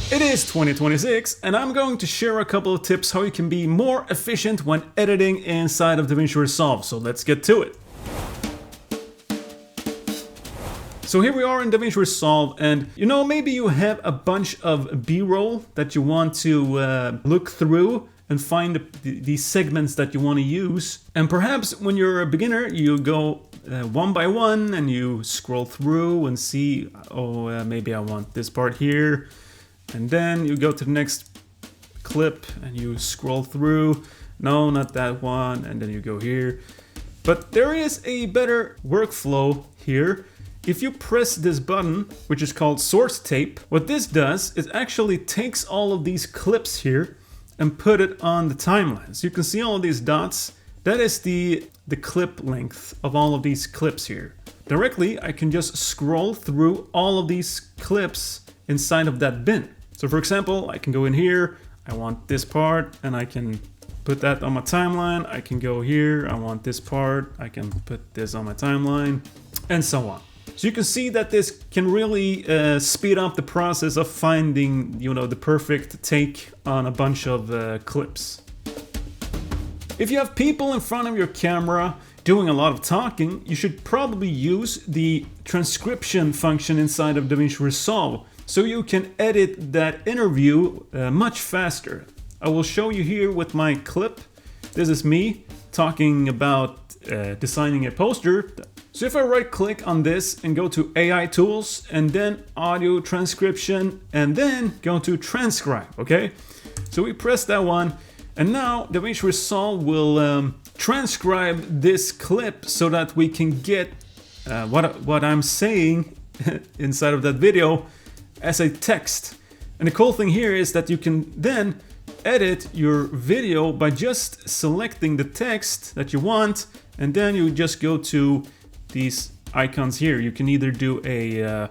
It is 2026 and I'm going to share a couple of tips how you can be more efficient when editing inside of DaVinci Resolve, so let's get to it. So here we are in DaVinci Resolve, and maybe you have a bunch of B-roll that you want to look through and find the segments that you want to use. And perhaps when you're a beginner, you go one by one and you scroll through and see, maybe I want this part here. And then you go to the next clip and you scroll through. No, not that one. And then you go here. But there is a better workflow here. If you press this button, which is called source tape, what this does is actually takes all of these clips here and put it on the timeline. So you can see all of these dots. That is the clip length of all of these clips here. Directly, I can just scroll through all of these clips inside of that bin. So for example, I can go in here, I want this part, and I can put that on my timeline. I can go here, I want this part, I can put this on my timeline, and so on. So you can see that this can really speed up the process of finding, the perfect take on a bunch of clips. If you have people in front of your camera doing a lot of talking, you should probably use the transcription function inside of DaVinci Resolve, so you can edit that interview much faster. I will show you here with my clip. This is me talking about designing a poster. So if I right click on this and go to AI tools and then audio transcription and then go to transcribe, okay? So we press that one and now DaVinci Resolve will transcribe this clip so that we can get what I'm saying inside of that video as a text. And the cool thing here is that you can then edit your video by just selecting the text that you want, and then you just go to these icons here. You can either do a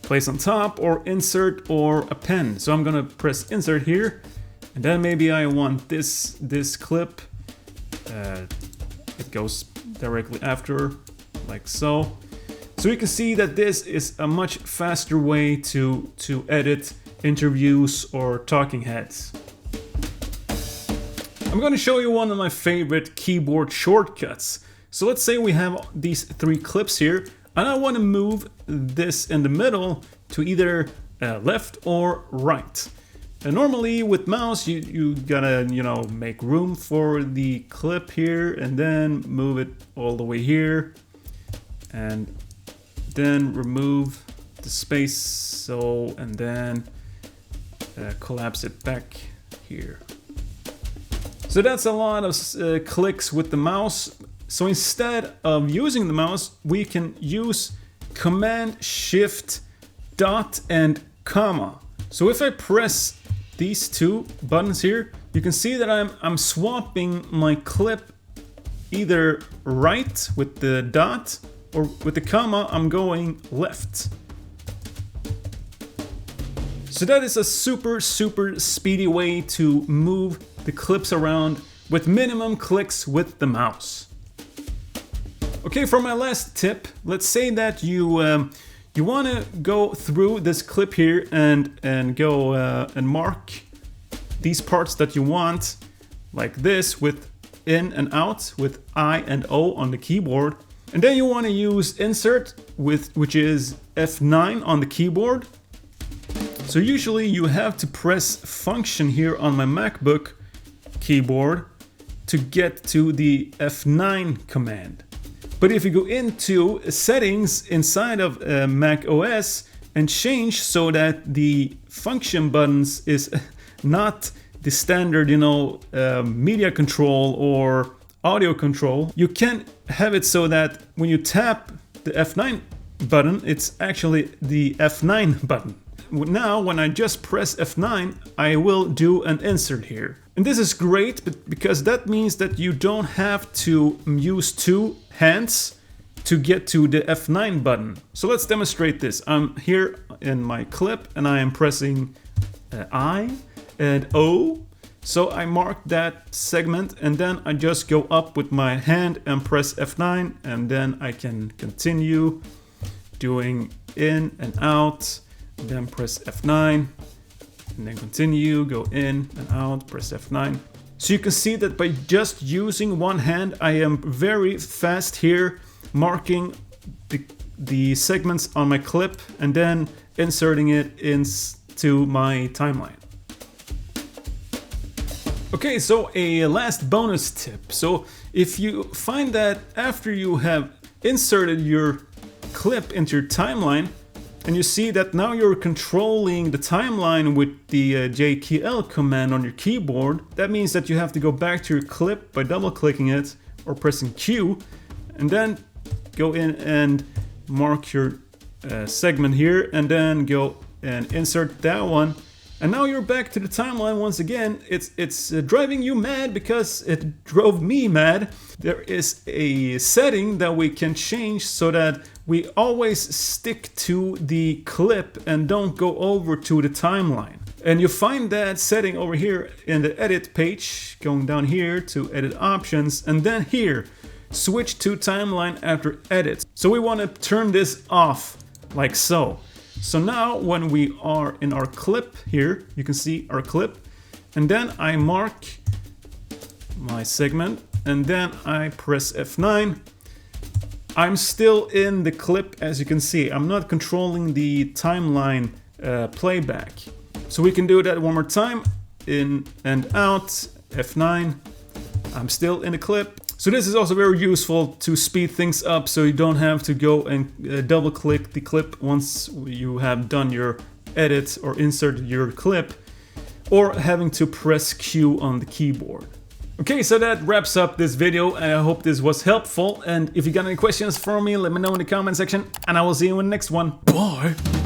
place on top or insert or append. So I'm gonna press insert here, and then maybe I want this clip. It goes directly after, like so. So you can see that this is a much faster way to edit interviews or talking heads. I'm going to show you one of my favorite keyboard shortcuts. So let's say we have these 3 clips here, and I want to move this in the middle to either left or right. And normally with mouse, you gotta, make room for the clip here and then move it all the way here. And then remove the space, and then collapse it back here. So that's a lot of clicks with the mouse. So instead of using the mouse, we can use Command Shift dot and comma. So if I press these 2 buttons here, you can see that I'm swapping my clip either right with the dot, or with the comma, I'm going left. So that is a super speedy way to move the clips around with minimum clicks with the mouse. Okay, for my last tip, let's say that you want to go through this clip here and go and mark these parts that you want, like this, with in and out with I and O on the keyboard. And then you want to use insert, which is F9 on the keyboard. So usually you have to press function here on my MacBook keyboard to get to the F9 command. But if you go into settings inside of Mac OS and change so that the function buttons is not the standard, media control or audio control, you can have it so that when you tap the F9 button, it's actually the F9 button. Now, when I just press F9, I will do an insert here. And this is great because that means that you don't have to use 2 hands to get to the F9 button. So let's demonstrate this. I'm here in my clip and I am pressing I and O. So I mark that segment and then I just go up with my hand and press F9, and then I can continue doing in and out, then press F9, and then continue, go in and out, press F9. So you can see that by just using one hand, I am very fast here, marking the segments on my clip and then inserting it into my timeline. Okay, so a last bonus tip. So if you find that after you have inserted your clip into your timeline, and you see that now you're controlling the timeline with the JKL command on your keyboard, that means that you have to go back to your clip by double clicking it or pressing Q, and then go in and mark your segment here, and then go and insert that one. And now you're back to the timeline once again. It's driving you mad because it drove me mad. There is a setting that we can change so that we always stick to the clip and don't go over to the timeline. And you find that setting over here in the edit page, going down here to edit options, and then here, switch to timeline after edit. So we want to turn this off like so. So now when we are in our clip here, you can see our clip, and then I mark my segment, and then I press F9. I'm still in the clip, as you can see. I'm not controlling the timeline playback. So we can do that one more time, in and out, F9. I'm still in the clip. So this is also very useful to speed things up, so you don't have to go and double click the clip once you have done your edit or inserted your clip, or having to press Q on the keyboard. Okay, so that wraps up this video, and I hope this was helpful. And if you got any questions for me, let me know in the comment section, and I will see you in the next one. Bye!